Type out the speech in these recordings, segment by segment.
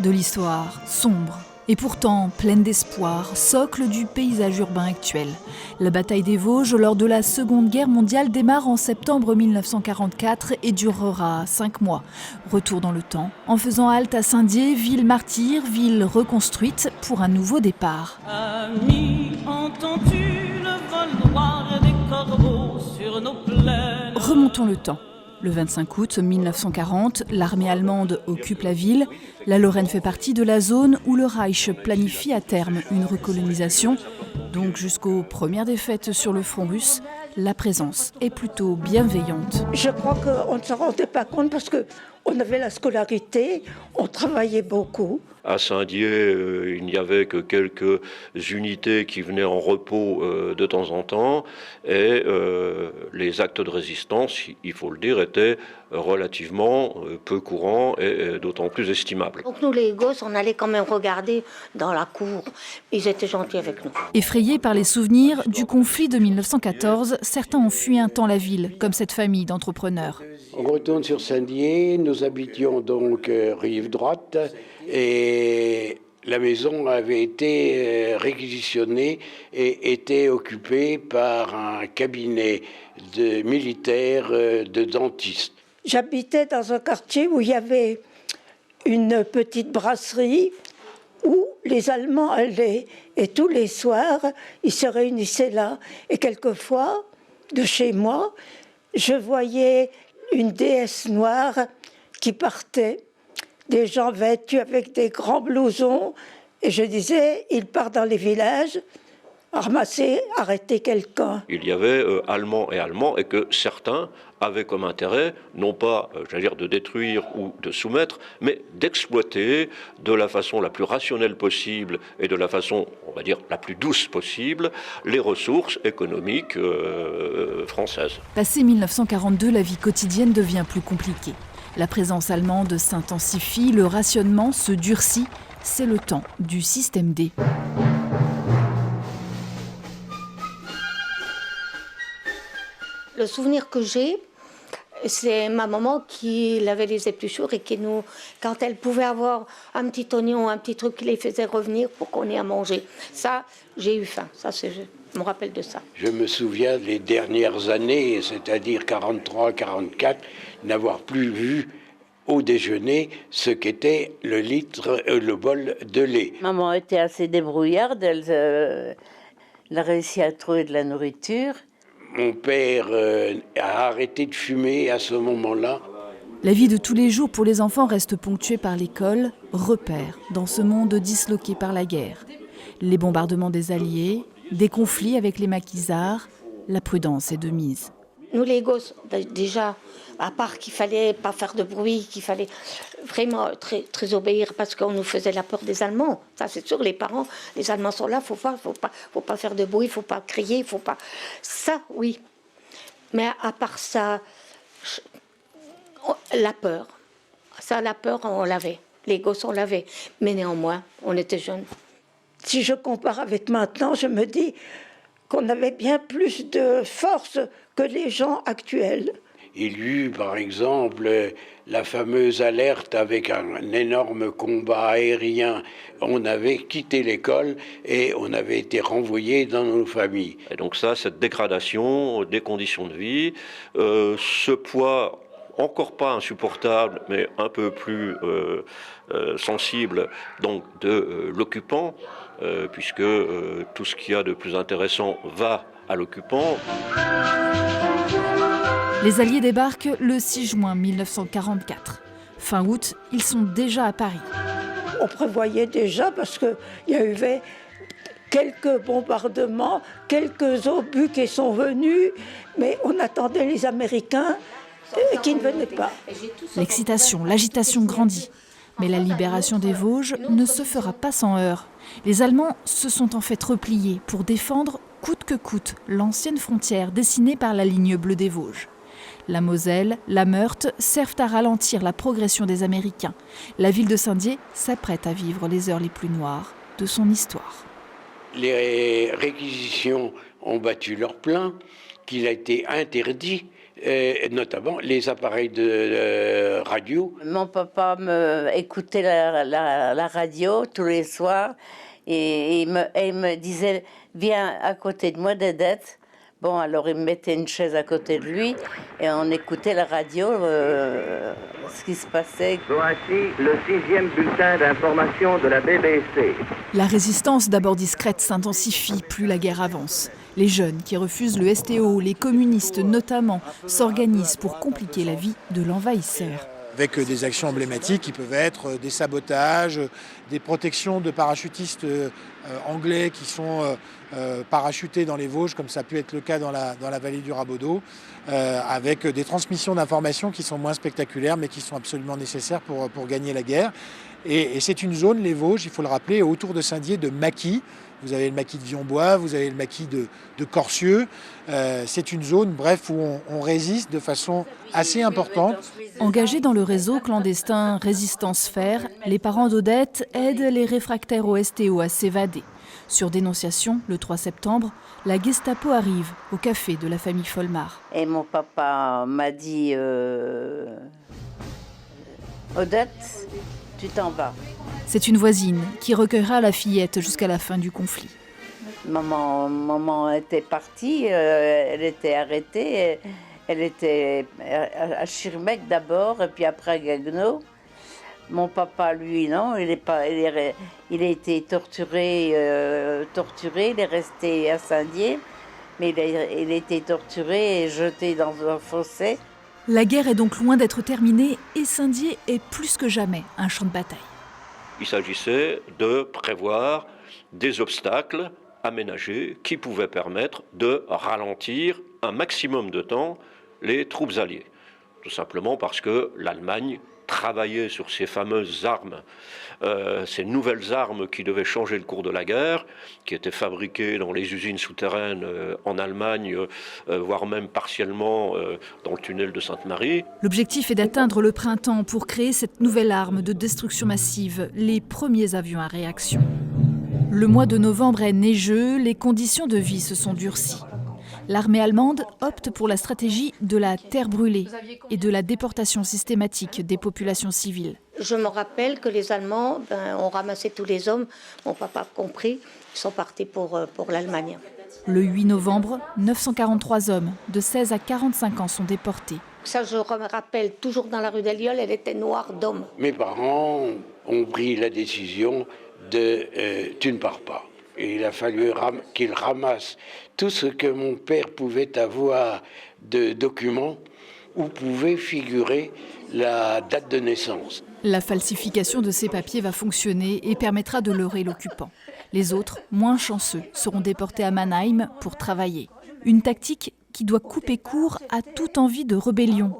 De l'histoire sombre et pourtant pleine d'espoir, socle du paysage urbain actuel. La bataille des Vosges lors de la Seconde Guerre mondiale démarre en septembre 1944 et durera 5 mois. Retour dans le temps, en faisant halte à Saint-Dié, ville martyre, ville reconstruite pour un nouveau départ. Ami, entends-tu le vol noir des corbeaux sur nos plaines? Remontons le temps. Le 25 août 1940, l'armée allemande occupe la ville. La Lorraine fait partie de la zone où le Reich planifie à terme une recolonisation. Donc jusqu'aux premières défaites sur le front russe, la présence est plutôt bienveillante. Je crois qu'on ne s'en rendait pas compte parce qu'on avait la scolarité, on travaillait beaucoup. À Saint-Dié, il n'y avait que quelques unités qui venaient en repos de temps en temps et les actes de résistance, il faut le dire, étaient relativement peu courants et d'autant plus estimables. Donc nous les gosses, on allait quand même regarder dans la cour. Ils étaient gentils avec nous. Effrayés par les souvenirs du conflit de 1914, certains ont fui un temps la ville, comme cette famille d'entrepreneurs. On retourne sur Saint-Dié, nous habitions donc rive droite et la maison avait été réquisitionnée et était occupée par un cabinet de militaires de dentistes. J'habitais dans un quartier où il y avait une petite brasserie où les Allemands allaient et tous les soirs, ils se réunissaient là. Et quelquefois, de chez moi, je voyais une déesse noire qui partait, des gens vêtus avec des grands blousons, et je disais, il part dans les villages, ramasser, arrêter quelqu'un. Il y avait Allemands et que certains avaient comme intérêt, non pas, de détruire ou de soumettre, mais d'exploiter de la façon la plus rationnelle possible et de la façon, on va dire, la plus douce possible, les ressources économiques françaises. Passé 1942, la vie quotidienne devient plus compliquée. La présence allemande s'intensifie, le rationnement se durcit. C'est le temps du système D. Le souvenir que j'ai, c'est ma maman qui lavait les épluchures et qui nous, quand elle pouvait avoir un petit oignon, un petit truc, qui les faisait revenir pour qu'on ait à manger. Ça, j'ai eu faim. Ça, je me rappelle de ça. Je me souviens des dernières années, c'est-à-dire 43-44, n'avoir plus vu au déjeuner ce qu'était le bol de lait. Maman était assez débrouillarde, elle a réussi à trouver de la nourriture. Mon père a arrêté de fumer à ce moment-là. La vie de tous les jours pour les enfants reste ponctuée par l'école, repère dans ce monde disloqué par la guerre. Les bombardements des Alliés, des conflits avec les maquisards, la prudence est de mise. Nous les gosses, déjà, à part qu'il fallait pas faire de bruit, qu'il fallait vraiment très, très obéir parce qu'on nous faisait la peur des Allemands. Ça c'est sûr, les parents, les Allemands sont là, faut pas faire de bruit, faut pas crier, faut pas. Ça, oui. Mais à part ça, la peur. Ça, la peur, on l'avait. Les gosses, on l'avait. Mais néanmoins, on était jeunes. Si je compare avec maintenant, je me dis qu'on avait bien plus de force que les gens actuels. Il y eut, par exemple, la fameuse alerte avec un énorme combat aérien. On avait quitté l'école et on avait été renvoyés dans nos familles. Et donc ça, cette dégradation des conditions de vie, ce poids encore pas insupportable, mais un peu plus sensible donc de l'occupant, puisque tout ce qu'il y a de plus intéressant va à l'occupant. Les Alliés débarquent le 6 juin 1944. Fin août, ils sont déjà à Paris. On prévoyait déjà, parce qu'il y a eu quelques bombardements, quelques obus qui sont venus, mais on attendait les Américains qui ne venaient pas. L'excitation, l'agitation grandit. Mais la libération des Vosges ne se fera pas sans heurts. Les Allemands se sont en fait repliés pour défendre coûte que coûte l'ancienne frontière dessinée par la ligne bleue des Vosges. La Moselle, la Meurthe servent à ralentir la progression des Américains. La ville de Saint-Dié s'apprête à vivre les heures les plus noires de son histoire. Les réquisitions ont battu leur plein, qu'il a été interdit notamment les appareils de radio. Mon papa écoutait la radio tous les soirs et il me disait « Viens à côté de moi, Dédette ». Bon, alors il me mettait une chaise à côté de lui et on écoutait la radio, ce qui se passait. Voici le 6e bulletin d'information de la BBC. La résistance, d'abord discrète, s'intensifie plus la guerre avance. Les jeunes qui refusent le STO, les communistes notamment, s'organisent pour compliquer la vie de l'envahisseur. Avec des actions emblématiques qui peuvent être des sabotages, des protections de parachutistes anglais qui sont parachutés dans les Vosges, comme ça a pu être le cas dans la vallée du Rabodeau, avec des transmissions d'informations qui sont moins spectaculaires mais qui sont absolument nécessaires pour gagner la guerre. Et c'est une zone, les Vosges, il faut le rappeler, autour de Saint-Dié, de maquis. Vous avez le maquis de Vionbois, vous avez le maquis de Corcieux. C'est une zone, bref, où on résiste de façon assez importante. Engagés dans le réseau clandestin Résistance Faire, les parents d'Odette aident les réfractaires au STO à s'évader. Sur dénonciation, le 3 septembre, la Gestapo arrive au café de la famille Folmar. Et mon papa m'a dit Odette, tu t'en vas. C'est une voisine qui recueillera la fillette jusqu'à la fin du conflit. Maman était partie, elle était arrêtée, elle était à Schirmeck d'abord et puis après à Gagno. Mon papa, lui, non, il a été torturé, il est resté à Saint-Dié, mais il a été torturé et jeté dans un fossé. La guerre est donc loin d'être terminée et Saint-Dié est plus que jamais un champ de bataille. Il s'agissait de prévoir des obstacles aménagés qui pouvaient permettre de ralentir un maximum de temps les troupes alliées. Tout simplement parce que l'Allemagne travaillait sur ces fameuses armes, ces nouvelles armes qui devaient changer le cours de la guerre, qui étaient fabriquées dans les usines souterraines en Allemagne, voire même partiellement dans le tunnel de Sainte-Marie. L'objectif est d'atteindre le printemps pour créer cette nouvelle arme de destruction massive, les premiers avions à réaction. Le mois de novembre est neigeux, les conditions de vie se sont durcies. L'armée allemande opte pour la stratégie de la terre brûlée et de la déportation systématique des populations civiles. Je me rappelle que les Allemands ont ramassé tous les hommes, mon papa compris, ils sont partis pour l'Allemagne. Le 8 novembre, 943 hommes de 16 à 45 ans sont déportés. Ça, je me rappelle, toujours dans la rue des Lioles, elle était noire d'hommes. Mes parents ont pris la décision de tu ne pars pas. Et il a fallu qu'il ramasse tout ce que mon père pouvait avoir de documents où pouvait figurer la date de naissance. La falsification de ces papiers va fonctionner et permettra de leurrer l'occupant. Les autres, moins chanceux, seront déportés à Mannheim pour travailler. Une tactique qui doit couper court à toute envie de rébellion.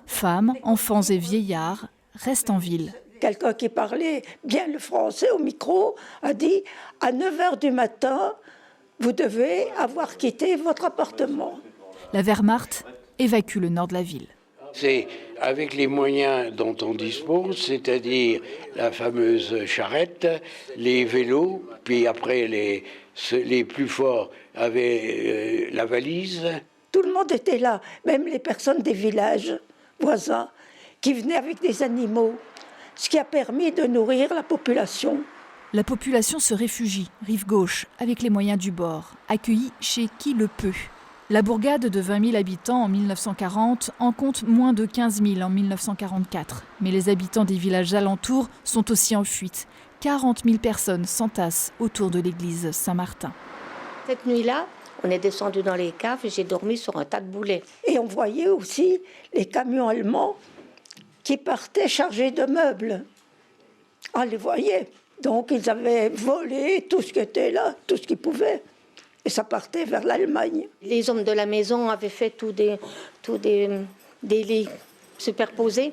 Femmes, enfants et vieillards restent en ville. Quelqu'un qui parlait bien le français au micro a dit « À 9h du matin, vous devez avoir quitté votre appartement ». La Wehrmacht évacue le nord de la ville. C'est avec les moyens dont on dispose, c'est-à-dire la fameuse charrette, les vélos, puis après les plus forts avaient la valise. Tout le monde était là, même les personnes des villages voisins qui venaient avec des animaux, ce qui a permis de nourrir la population. La population se réfugie, rive gauche, avec les moyens du bord, accueillie chez qui le peut. La bourgade de 20 000 habitants en 1940 en compte moins de 15 000 en 1944. Mais les habitants des villages alentours sont aussi en fuite. 40 000 personnes s'entassent autour de l'église Saint-Martin. Cette nuit-là, on est descendu dans les caves et j'ai dormi sur un tas de boulets. Et on voyait aussi les camions allemands qui partaient chargés de meubles. On les voyait. Donc ils avaient volé tout ce qui était là, tout ce qu'ils pouvaient. Et ça partait vers l'Allemagne. Les hommes de la maison avaient fait tous des lits superposés.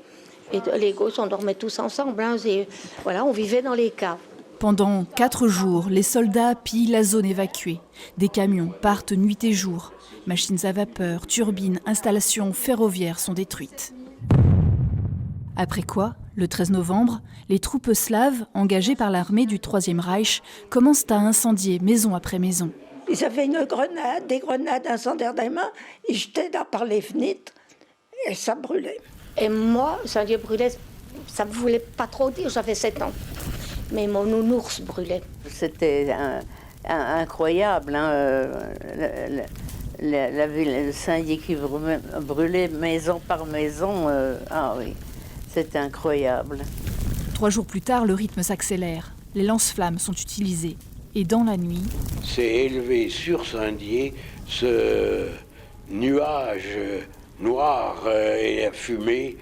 Et les gosses, on dormait tous ensemble. Hein, et voilà, on vivait dans les caves. Pendant 4 jours, les soldats pillent la zone évacuée. Des camions partent nuit et jour. Machines à vapeur, turbines, installations ferroviaires sont détruites. Après quoi, le 13 novembre, les troupes slaves, engagées par l'armée du Troisième Reich, commencent à incendier maison après maison. Ils avaient des grenades incendiaires dans les mains, ils jetaient par les fenêtres et ça brûlait. Et moi, Saint-Dié brûlait, ça ne voulait pas trop dire, j'avais 7 ans. Mais mon nounours brûlait. C'était incroyable, hein, la ville de Saint-Dié qui brûlait maison par maison. Ah oui, c'était incroyable. 3 jours plus tard, le rythme s'accélère. Les lance-flammes sont utilisées. Et dans la nuit, s'est élevé sur Saint-Dié ce nuage noir et la fumée,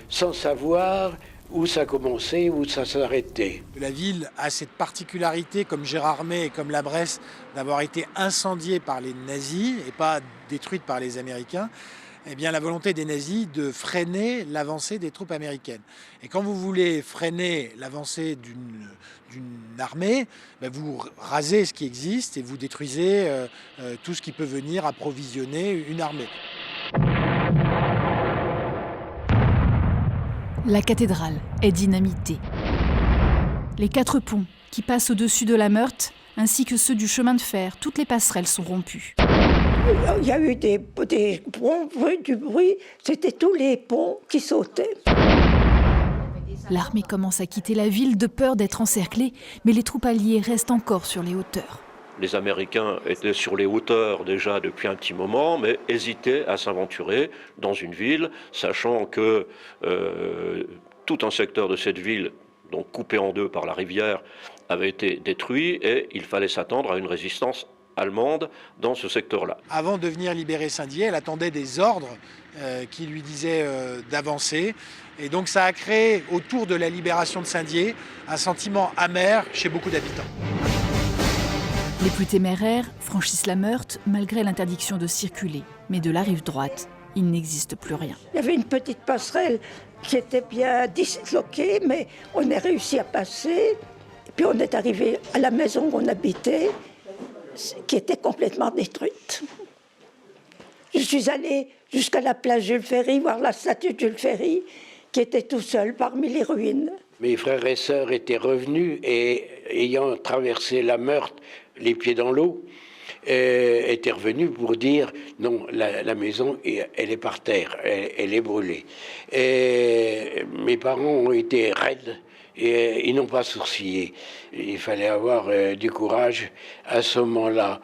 sans savoir où ça commençait, où ça s'arrêtait. La ville a cette particularité, comme Gérardmer et comme la Bresse, d'avoir été incendiée par les nazis et pas détruite par les Américains. Eh bien, la volonté des nazis de freiner l'avancée des troupes américaines. Et quand vous voulez freiner l'avancée d'une armée, ben vous rasez ce qui existe et vous détruisez tout ce qui peut venir approvisionner une armée. la cathédrale est dynamitée. Les 4 ponts qui passent au-dessus de la Meurthe, ainsi que ceux du chemin de fer, toutes les passerelles sont rompues. Il y a eu des ponts, du bruit, c'était tous les ponts qui sautaient. L'armée commence à quitter la ville de peur d'être encerclée, mais les troupes alliées restent encore sur les hauteurs. Les Américains étaient sur les hauteurs déjà depuis un petit moment, mais hésitaient à s'aventurer dans une ville, sachant que tout un secteur de cette ville, donc coupé en deux par la rivière, avait été détruit et il fallait s'attendre à une résistance allemande dans ce secteur-là. Avant de venir libérer Saint-Dié, elle attendait des ordres qui lui disaient d'avancer. Et donc ça a créé, autour de la libération de Saint-Dié, un sentiment amer chez beaucoup d'habitants. Les plus téméraires franchissent la Meurthe malgré l'interdiction de circuler. Mais de la rive droite, il n'existe plus rien. Il y avait une petite passerelle qui était bien disloquée, mais on a réussi à passer. Et puis on est arrivé à la maison où on habitait, qui était complètement détruite. Je suis allée jusqu'à la place Jules Ferry, voir la statue de Jules Ferry, qui était tout seul parmi les ruines. Mes frères et sœurs étaient revenus et, ayant traversé la Meurthe, les pieds dans l'eau, étaient revenus pour dire non, la maison, elle est par terre, elle est brûlée. Et mes parents ont été raides et ils n'ont pas sourcillé. Il fallait avoir du courage à ce moment-là.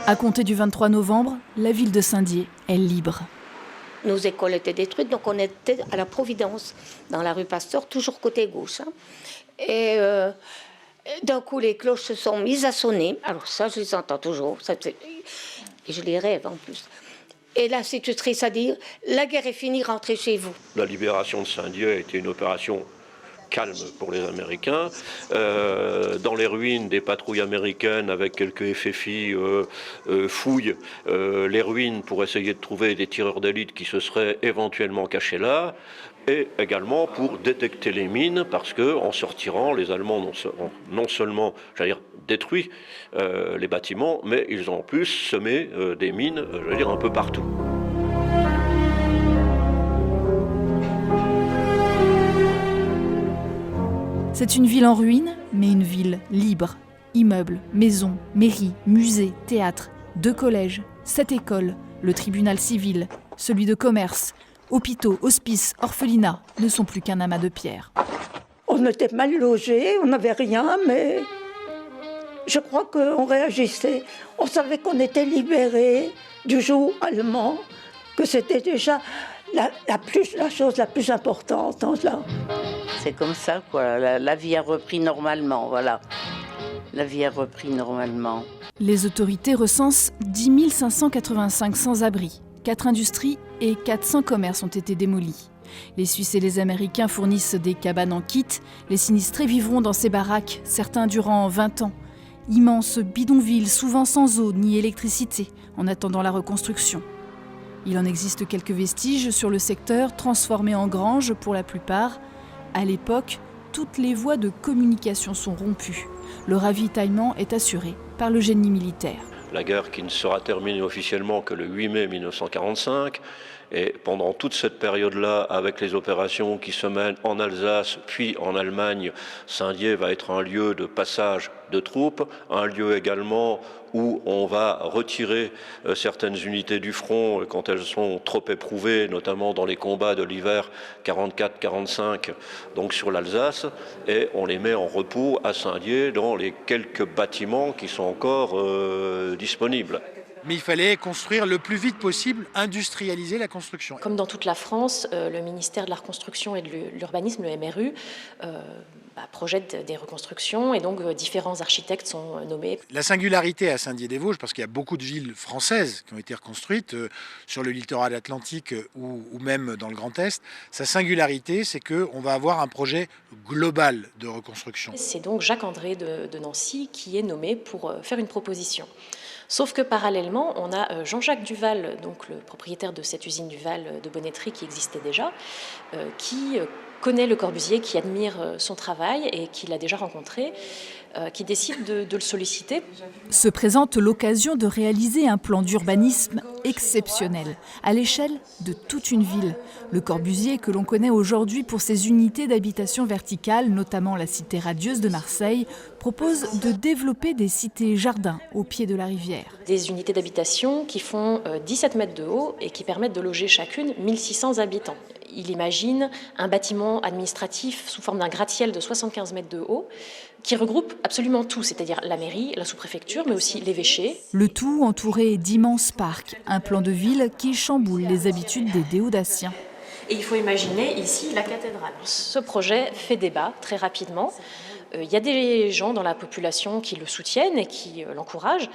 À compter du 23 novembre, la ville de Saint-Dié est libre. Nos écoles étaient détruites, donc on était à la Providence, dans la rue Pasteur, toujours côté gauche. Et d'un coup, les cloches se sont mises à sonner. Alors ça, je les entends toujours. Et je les rêve en plus. Et là, c'est triste à dire, la guerre est finie, rentrez chez vous. La libération de Saint-Dié a été une opération calme pour les Américains. Dans les ruines, des patrouilles américaines avec quelques FFI fouillent les ruines pour essayer de trouver des tireurs d'élite qui se seraient éventuellement cachés là, et également pour détecter les mines, parce qu'en sortirant, les Allemands non seulement, j'allais dire, détruit les bâtiments, mais ils ont en plus semé des mines, j'allais dire, un peu partout. C'est une ville en ruine, mais une ville libre. Immeubles, maisons, mairies, musées, théâtres, 2 collèges, 7 écoles, le tribunal civil, celui de commerce, hôpitaux, hospices, orphelinats ne sont plus qu'un amas de pierres. On était mal logés, on n'avait rien, mais je crois qu'on réagissait. On savait qu'on était libérés du joug allemand, que c'était déjà la chose la plus importante. Là. C'est comme ça, quoi. La vie a repris normalement, voilà. La vie a repris normalement. Les autorités recensent 10 585 sans-abri. 4 industries et 400 commerces ont été démolis. Les Suisses et les Américains fournissent des cabanes en kit. Les sinistrés vivront dans ces baraques, certains durant 20 ans. Immenses bidonvilles, souvent sans eau ni électricité, en attendant la reconstruction. Il en existe quelques vestiges sur le secteur, transformés en granges pour la plupart. À l'époque, toutes les voies de communication sont rompues. Le ravitaillement est assuré par le génie militaire. La guerre qui ne sera terminée officiellement que le 8 mai 1945 Et pendant toute cette période-là, avec les opérations qui se mènent en Alsace puis en Allemagne, Saint-Dié va être un lieu de passage de troupes, un lieu également où on va retirer certaines unités du front quand elles sont trop éprouvées, notamment dans les combats de l'hiver 44-45, donc sur l'Alsace, et on les met en repos à Saint-Dié dans les quelques bâtiments qui sont encore disponibles. Mais il fallait construire le plus vite possible, industrialiser la construction. Comme dans toute la France, le ministère de la Reconstruction et de l'Urbanisme, le MRU, projette des reconstructions et donc différents architectes sont nommés. La singularité à Saint-Dié-des-Vosges, parce qu'il y a beaucoup de villes françaises qui ont été reconstruites sur le littoral atlantique ou même dans le Grand Est, sa singularité, c'est qu'on va avoir un projet global de reconstruction. C'est donc Jacques-André de Nancy qui est nommé pour faire une proposition. Sauf que parallèlement, on a Jean-Jacques Duval, donc le propriétaire de cette usine Duval de bonneterie qui existait déjà, qui connaît Le Corbusier, qui admire son travail et qui l'a déjà rencontré, qui décide de le solliciter. Se présente l'occasion de réaliser un plan d'urbanisme exceptionnel, à l'échelle de toute une ville. Le Corbusier, que l'on connaît aujourd'hui pour ses unités d'habitation verticale, notamment la cité radieuse de Marseille, propose de développer des cités-jardins au pied de la rivière. Des unités d'habitation qui font 17 mètres de haut et qui permettent de loger chacune 1600 habitants. Il imagine un bâtiment administratif sous forme d'un gratte-ciel de 75 mètres de haut qui regroupe absolument tout, c'est-à-dire la mairie, la sous-préfecture, mais aussi l'évêché. Le tout entouré d'immenses parcs, un plan de ville qui chamboule les habitudes des Déodaciens. Et il faut imaginer ici la cathédrale. Ce projet fait débat très rapidement. Il y a des gens dans la population qui le soutiennent et qui l'encouragent.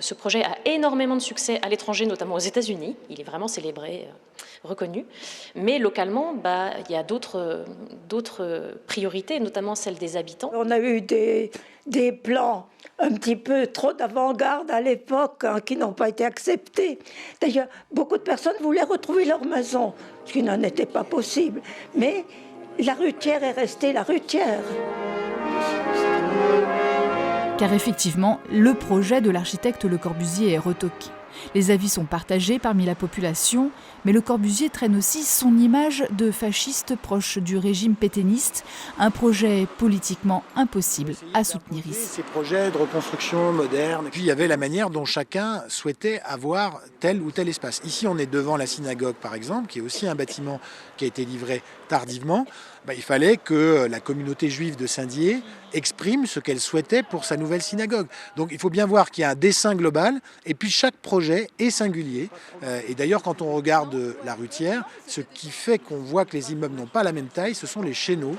Ce projet a énormément de succès à l'étranger, notamment aux États-Unis. Il est vraiment célébré, reconnu. Mais localement, il y a d'autres priorités, notamment celle des habitants. On a eu des plans un petit peu trop d'avant-garde à l'époque qui n'ont pas été acceptés. D'ailleurs, beaucoup de personnes voulaient retrouver leur maison, ce qui n'en était pas possible. Mais la rutière est restée la rutière. Car effectivement, le projet de l'architecte Le Corbusier est retoqué. Les avis sont partagés parmi la population, mais Le Corbusier traîne aussi son image de fasciste proche du régime pétainiste, un projet politiquement impossible à soutenir ici. Ces projets de reconstruction moderne. Puis il y avait la manière dont chacun souhaitait avoir tel ou tel espace. Ici, on est devant la synagogue, par exemple, qui est aussi un bâtiment qui a été livré tardivement. Il fallait que la communauté juive de Saint-Dié exprime ce qu'elle souhaitait pour sa nouvelle synagogue. Donc il faut bien voir qu'il y a un dessin global et puis chaque projet est singulier. Et d'ailleurs, quand on regarde la rutière, ce qui fait qu'on voit que les immeubles n'ont pas la même taille, ce sont les chéneaux.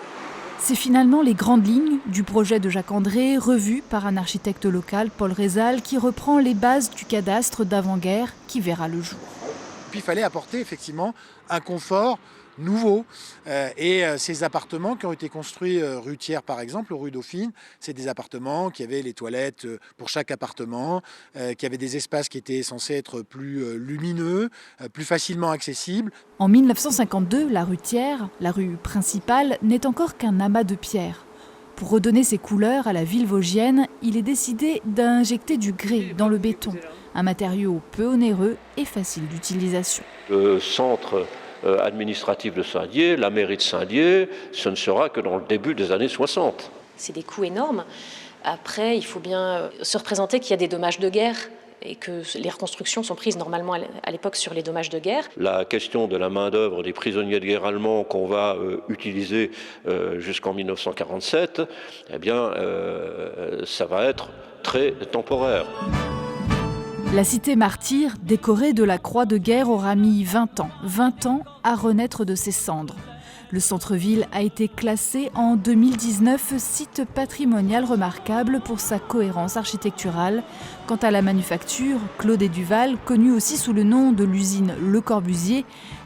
C'est finalement les grandes lignes du projet de Jacques-André, revues par un architecte local, Paul Rézal, qui reprend les bases du cadastre d'avant-guerre qui verra le jour. Puis il fallait apporter effectivement un confort nouveau. Et ces appartements qui ont été construits rue Thiers, par exemple, rue Dauphine, c'est des appartements qui avaient les toilettes pour chaque appartement, qui avaient des espaces qui étaient censés être plus lumineux, plus facilement accessibles. En 1952, la rue Thiers, la rue principale, n'est encore qu'un amas de pierres. Pour redonner ses couleurs à la ville vosgienne, il est décidé d'injecter du grès dans le béton, un matériau peu onéreux et facile d'utilisation. Le centre administratif de Saint-Dié, la mairie de Saint-Dié, ce ne sera que dans le début des années 60. C'est des coûts énormes. Après, il faut bien se représenter qu'il y a des dommages de guerre et que les reconstructions sont prises normalement à l'époque sur les dommages de guerre. La question de la main-d'œuvre des prisonniers de guerre allemands qu'on va utiliser jusqu'en 1947, ça va être très temporaire. La cité martyre, décorée de la croix de guerre, aura mis 20 ans à renaître de ses cendres. Le centre-ville a été classé en 2019 site patrimonial remarquable pour sa cohérence architecturale. Quant à la manufacture, Claude Duval, connue aussi sous le nom de l'usine Le Corbusier,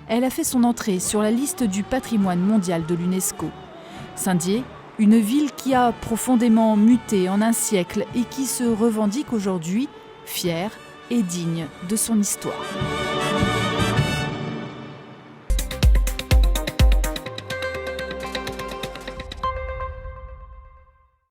elle a fait son entrée sur la liste du patrimoine mondial de l'UNESCO. Saint-Dié, une ville qui a profondément muté en un siècle et qui se revendique aujourd'hui fière et digne de son histoire.